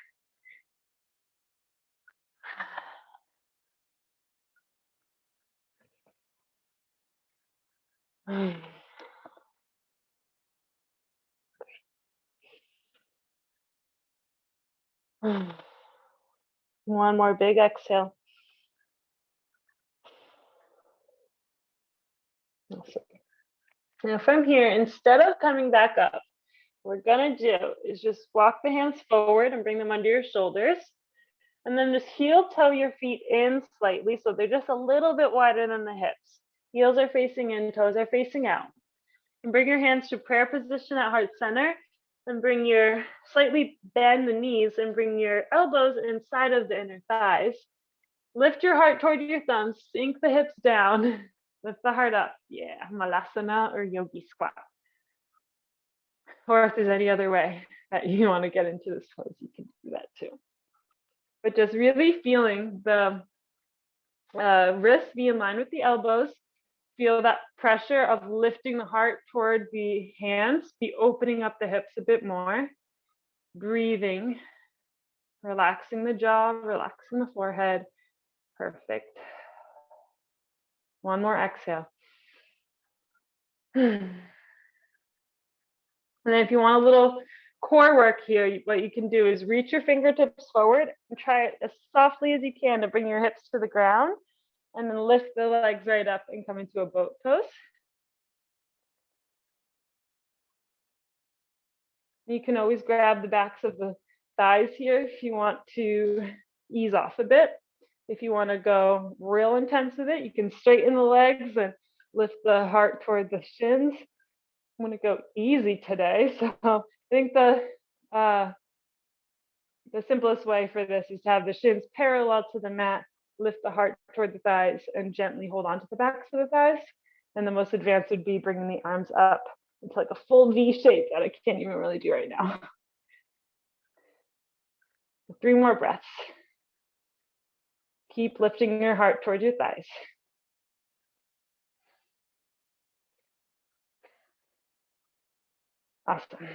One more big exhale. Awesome. Now from here, instead of coming back up, what we're gonna do is just walk the hands forward and bring them under your shoulders. And then just heel toe your feet in slightly so they're just a little bit wider than the hips. Heels are facing in, toes are facing out. And bring your hands to prayer position at heart center. And slightly bend the knees and bring your elbows inside of the inner thighs. Lift your heart toward your thumbs, sink the hips down, lift the heart up. Yeah, Malasana or Yogi squat. Or if there's any other way that you want to get into this pose, you can do that too. But just really feeling the wrists be in line with the elbows. Feel that pressure of lifting the heart toward the hands, be opening up the hips a bit more. Breathing, relaxing the jaw, relaxing the forehead. Perfect. One more exhale. And then if you want a little core work here, what you can do is reach your fingertips forward and try it as softly as you can to bring your hips to the ground, and then lift the legs right up and come into a boat pose. You can always grab the backs of the thighs here if you want to ease off a bit. If you want to go real intense with it, you can straighten the legs and lift the heart toward the shins. I'm going to go easy today. So I think the simplest way for this is to have the shins parallel to the mat, lift the heart toward the thighs, and gently hold on to the backs of the thighs. And the most advanced would be bringing the arms up into like a full V shape that I can't even really do right now. 3 more breaths. Keep lifting your heart towards your thighs. Awesome.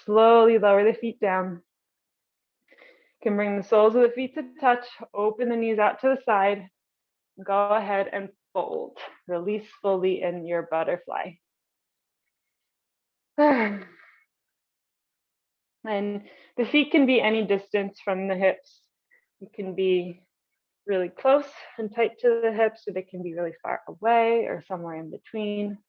Slowly lower the feet down. You can bring the soles of the feet to touch, open the knees out to the side. Go ahead and fold. Release fully in your butterfly. And the feet can be any distance from the hips. It can be really close and tight to the hips, or they can be really far away or somewhere in between.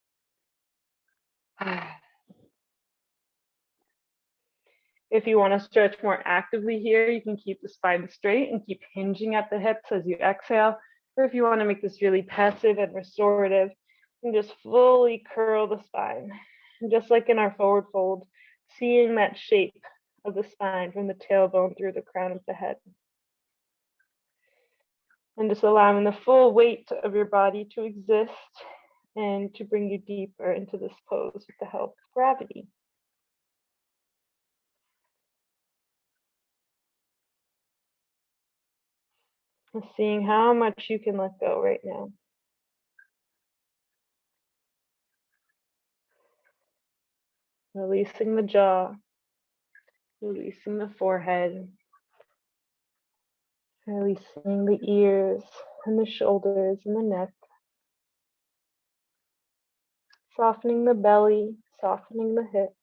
If you want to stretch more actively here, you can keep the spine straight and keep hinging at the hips as you exhale. Or if you want to make this really passive and restorative, you can just fully curl the spine. And just like in our forward fold, seeing that shape of the spine from the tailbone through the crown of the head. And just allowing the full weight of your body to exist and to bring you deeper into this pose with the help of gravity. And seeing how much you can let go right now. Releasing the jaw, releasing the forehead, releasing the ears and the shoulders and the neck, softening the belly, softening the hips,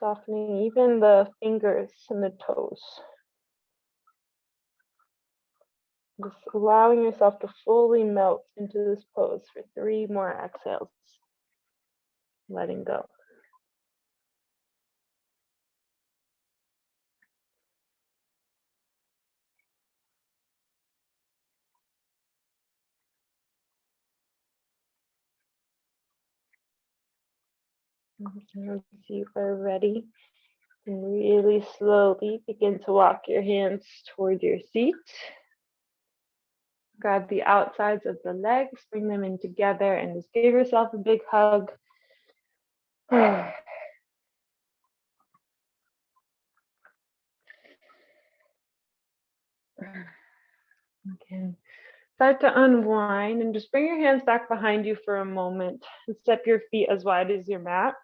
softening even the fingers and the toes. Just allowing yourself to fully melt into this pose for 3 more exhales. Letting go. Once you are ready, and really slowly begin to walk your hands toward your seat. Grab the outsides of the legs, bring them in together, and just give yourself a big hug. Okay. Start to unwind and just bring your hands back behind you for a moment and step your feet as wide as your mat.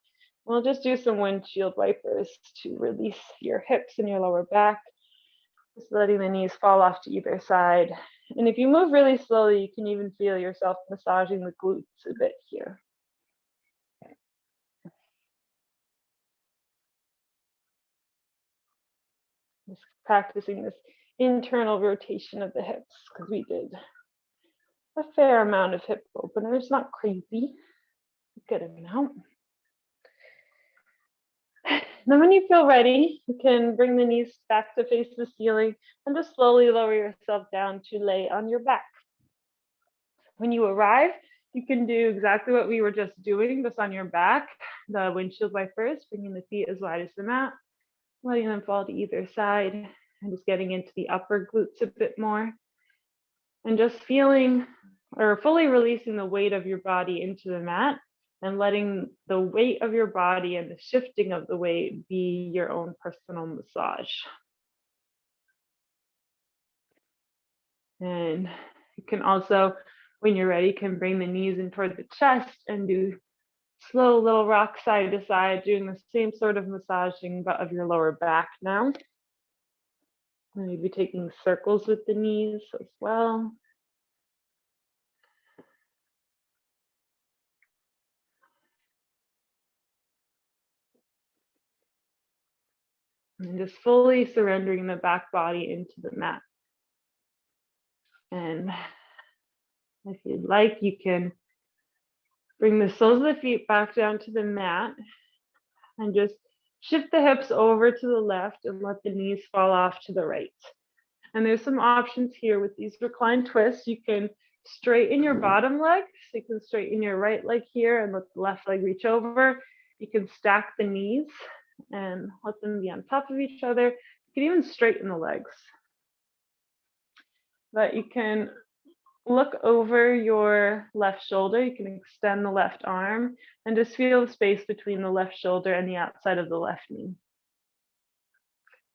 We'll just do some windshield wipers to release your hips and your lower back. Just letting the knees fall off to either side. And if you move really slowly, you can even feel yourself massaging the glutes a bit here. Just practicing this internal rotation of the hips because we did a fair amount of hip openers, not crazy, good amount. Then when you feel ready, you can bring the knees back to face the ceiling and just slowly lower yourself down to lay on your back. When you arrive, you can do exactly what we were just doing, just on your back, the windshield wipers, bringing the feet as wide as the mat, letting them fall to either side, and just getting into the upper glutes a bit more. And just feeling or fully releasing the weight of your body into the mat and letting the weight of your body and the shifting of the weight be your own personal massage. And you can also, when you're ready, can bring the knees in toward the chest and do slow little rock side to side, doing the same sort of massaging but of your lower back now. Maybe taking circles with the knees as well. And just fully surrendering the back body into the mat. And if you'd like, you can bring the soles of the feet back down to the mat and just shift the hips over to the left and let the knees fall off to the right. And there's some options here with these reclined twists. You can straighten your bottom leg, so you can straighten your right leg here and let the left leg reach over. You can stack the knees and let them be on top of each other. You can even straighten the legs. But you can look over your left shoulder. You can extend the left arm and just feel the space between the left shoulder and the outside of the left knee.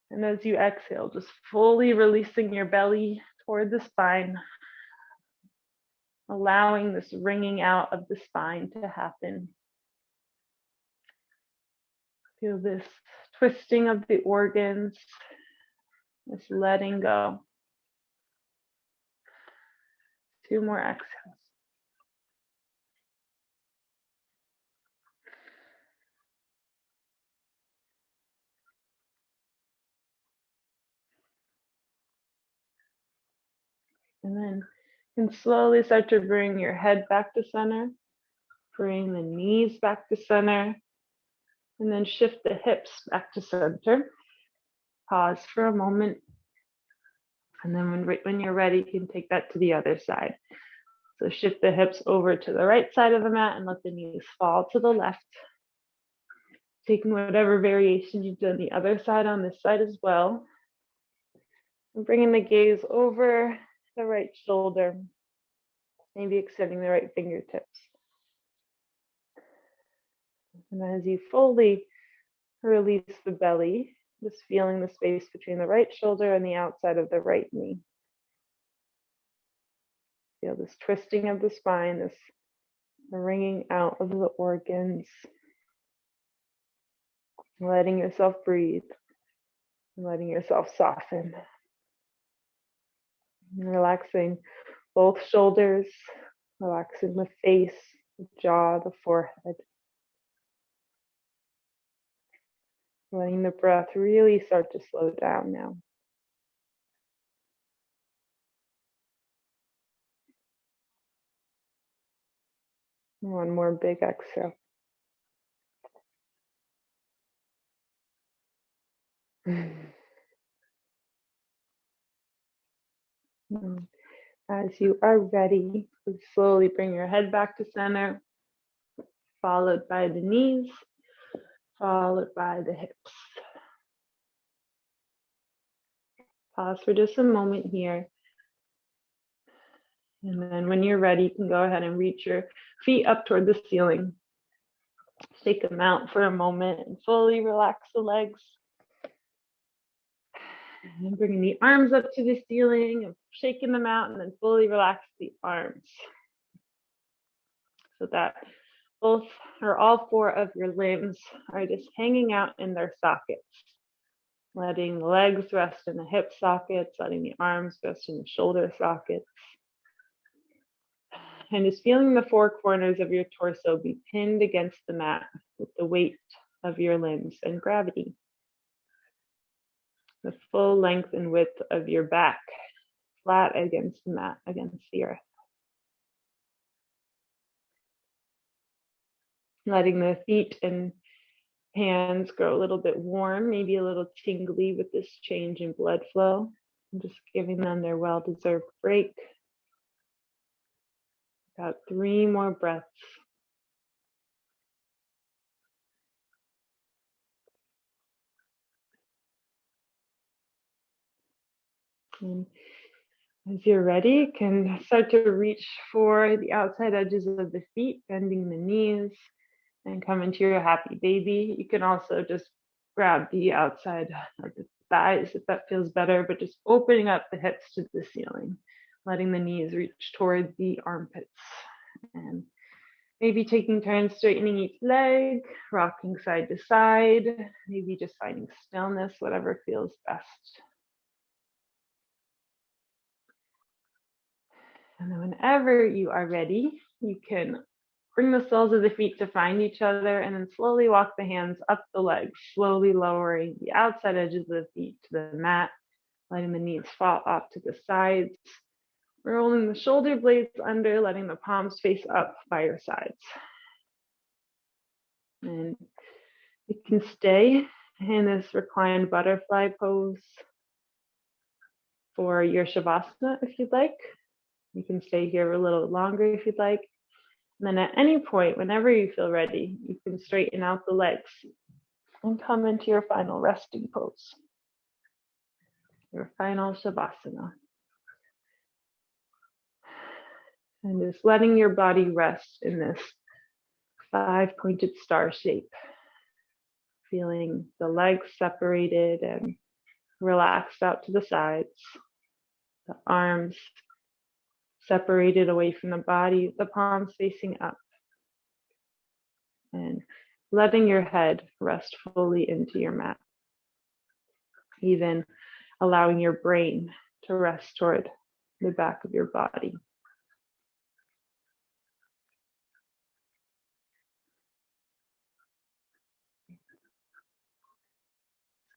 And as you exhale, just fully releasing your belly toward the spine, allowing this wringing out of the spine to happen. Feel this twisting of the organs, this letting go. 2 more exhales. And then you can slowly start to bring your head back to center, bring the knees back to center, and then shift the hips back to center. Pause for a moment. And then when you're ready, you can take that to the other side. So shift the hips over to the right side of the mat and let the knees fall to the left. Taking whatever variation you've done the other side on this side as well. And bringing the gaze over the right shoulder, maybe extending the right fingertips. And as you fully release the belly, just feeling the space between the right shoulder and the outside of the right knee. Feel this twisting of the spine, this wringing out of the organs. Letting yourself breathe, and letting yourself soften. And relaxing both shoulders, relaxing the face, the jaw, the forehead. Letting the breath really start to slow down now. One more big exhale. As you are ready, slowly bring your head back to center, followed by the knees, followed by the hips. Pause for just a moment here. And then when you're ready, you can go ahead and reach your feet up toward the ceiling. Shake them out for a moment and fully relax the legs. And bringing the arms up to the ceiling and shaking them out, and then fully relax the arms. So that both or all four of your limbs are just hanging out in their sockets. Letting the legs rest in the hip sockets, letting the arms rest in the shoulder sockets. And just feeling the four corners of your torso be pinned against the mat with the weight of your limbs and gravity. The full length and width of your back, flat against the mat, against the earth. Letting the feet and hands grow a little bit warm, maybe a little tingly with this change in blood flow. And just giving them their well-deserved break. About 3 more breaths. And as you're ready, you can start to reach for the outside edges of the feet, bending the knees, and come into your happy baby. You can also just grab the outside of the thighs if that feels better, but just opening up the hips to the ceiling, letting the knees reach toward the armpits. And maybe taking turns straightening each leg, rocking side to side, maybe just finding stillness, whatever feels best. And then whenever you are ready, you can bring the soles of the feet to find each other and then slowly walk the hands up the legs, slowly lowering the outside edges of the feet to the mat, letting the knees fall off to the sides, rolling the shoulder blades under, letting the palms face up by your sides. And you can stay in this reclined butterfly pose for your Shavasana if you'd like. You can stay here a little longer if you'd like. And then at any point, whenever you feel ready, you can straighten out the legs and come into your final resting pose, your final Shavasana. And just letting your body rest in this 5-pointed star shape, feeling the legs separated and relaxed out to the sides, the arms separated away from the body, the palms facing up, and letting your head rest fully into your mat, even allowing your brain to rest toward the back of your body.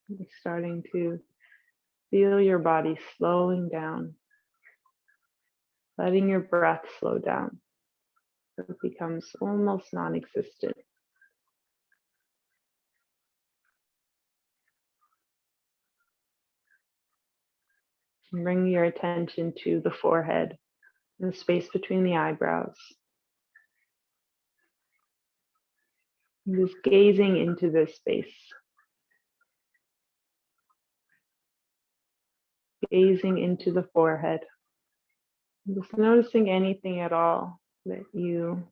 You're starting to feel your body slowing down, letting your breath slow down so it becomes almost non-existent. And bring your attention to the forehead and the space between the eyebrows. And just gazing into this space. gazing into the forehead. Just noticing anything at all that you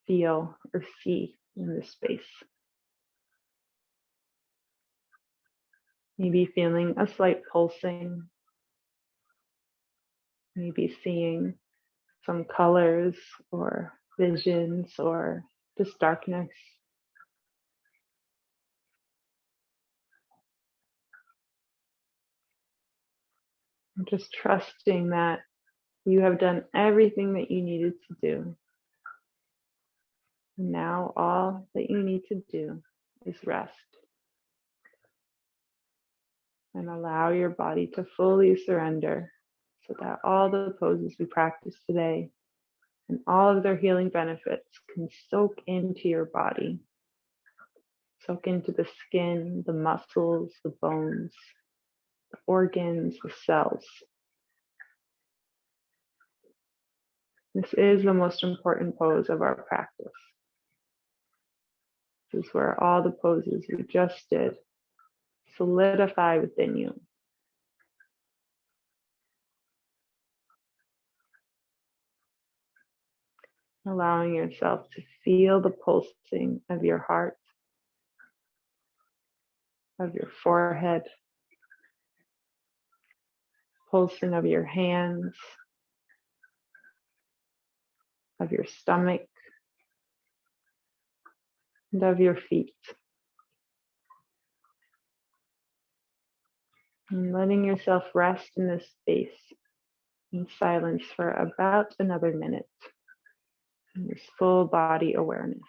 feel or see in this space. Maybe feeling a slight pulsing, maybe seeing some colors or visions or just darkness. And just trusting that you have done everything that you needed to do. And now all that you need to do is rest and allow your body to fully surrender so that all the poses we practiced today and all of their healing benefits can soak into your body, soak into the skin, the muscles, the bones, the organs, the cells. This is the most important pose of our practice. This is where all the poses we just did solidify within you. Allowing yourself to feel the pulsing of your heart, of your forehead, pulsing of your hands, of your stomach, and of your feet. And letting yourself rest in this space in silence for about another minute. And this full body awareness.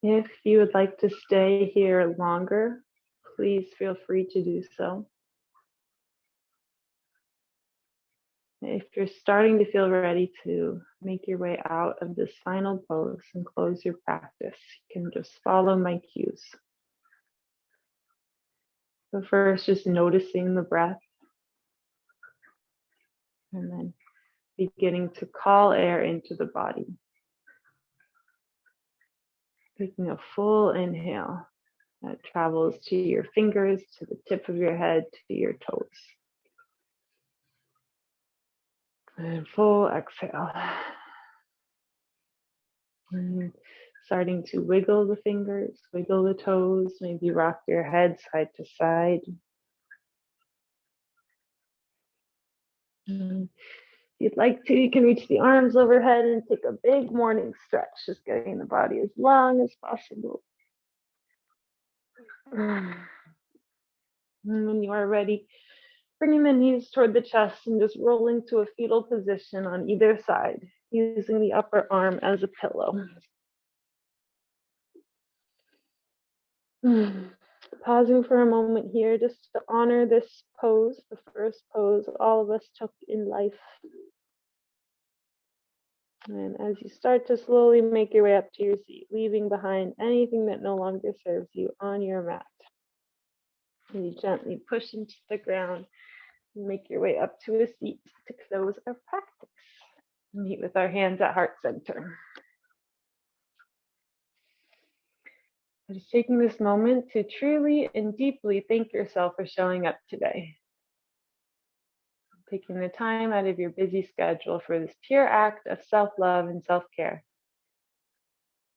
If you would like to stay here longer, please feel free to do so. If you're starting to feel ready to make your way out of this final pose and close your practice, you can just follow my cues. So first, just noticing the breath, and then beginning to call air into the body. Taking a full inhale that travels to your fingers, to the tip of your head, to your toes. And full exhale. And starting to wiggle the fingers, wiggle the toes, maybe rock your head side to side. And if you'd like to, you can reach the arms overhead and take a big morning stretch, just getting the body as long as possible. And when you are ready, bringing the knees toward the chest and just rolling to a fetal position on either side, using the upper arm as a pillow. Pausing for a moment here just to honor this pose, the first pose all of us took in life. And as you start to slowly make your way up to your seat, leaving behind anything that no longer serves you on your mat. And you gently push into the ground and make your way up to a seat to close our practice. Meet with our hands at heart center. Just taking this moment to truly and deeply thank yourself for showing up today. Taking the time out of your busy schedule for this pure act of self-love and self-care.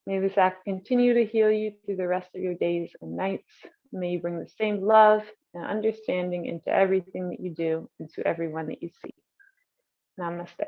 May this act continue to heal you through the rest of your days and nights. May you bring the same love and understanding into everything that you do and to everyone that you see. Namaste.